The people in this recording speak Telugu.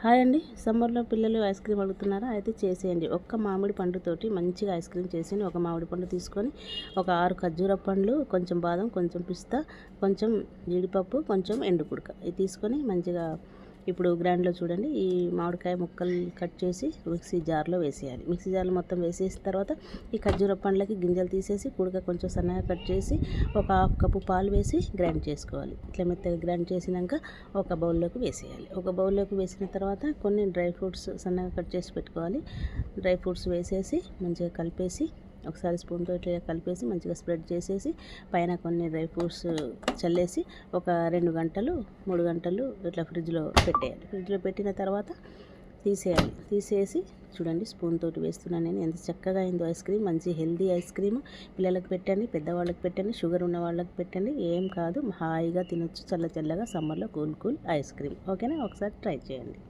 హాయ్ అండి. సమ్మర్లో పిల్లలు ఐస్ క్రీమ్ అడుగుతున్నారా? అయితే చేసేయండి. ఒక్క మామిడి పండుతోటి మంచిగా ఐస్ క్రీమ్ చేసేయండి. ఒక మామిడి పండు తీసుకొని ఒక 6 ఖర్జూర పండ్లు, కొంచెం బాదం, కొంచెం పిస్తా, కొంచెం జీడిపప్పు, కొంచెం ఎండు కుడక ఇది తీసుకొని మంచిగా ఇప్పుడు గ్రైండ్లో చూడండి ఈ మామిడికాయ ముక్కలు కట్ చేసి మిక్సీ జార్లో వేసేయాలి. మిక్సీ జార్లో మొత్తం వేసేసిన తర్వాత ఈ ఖర్జూర పండ్లకి గింజలు తీసేసి కుడక కొంచెం సన్నగా కట్ చేసి ఒక హాఫ్ కప్పు పాలు వేసి గ్రైండ్ చేసుకోవాలి. ఇట్లా మెత్తగా గ్రైండ్ చేసినాక ఒక బౌల్లోకి వేసేయాలి. ఒక బౌల్లోకి వేసిన తర్వాత కొన్ని డ్రై ఫ్రూట్స్ సన్నగా కట్ చేసి పెట్టుకోవాలి. డ్రై ఫ్రూట్స్ వేసేసి మంచిగా కలిపేసి ఒకసారి స్పూన్తో ఇట్లా కలిపేసి మంచిగా స్ప్రెడ్ చేసేసి పైన కొన్ని డ్రై ఫ్రూట్స్ చల్లేసి ఒక 2 గంటలు 3 గంటలు ఇట్లా ఫ్రిడ్జ్లో పెట్టేయాలి. ఫ్రిడ్జ్లో పెట్టిన తర్వాత తీసేసి చూడండి స్పూన్ తోటి వేస్తున్నాను నేను. ఎంత చక్కగా అయిందో ఐస్ క్రీమ్. మంచి హెల్దీ ఐస్ క్రీమ్. పిల్లలకు పెట్టండి, పెద్దవాళ్ళకి పెట్టండి, షుగర్ ఉన్న వాళ్ళకి పెట్టండి. ఏం కాదు, హాయిగా తినొచ్చు చల్లగా సమ్మర్లో కూల్ ఐస్ క్రీమ్. ఓకేనా? ఒకసారి ట్రై చేయండి.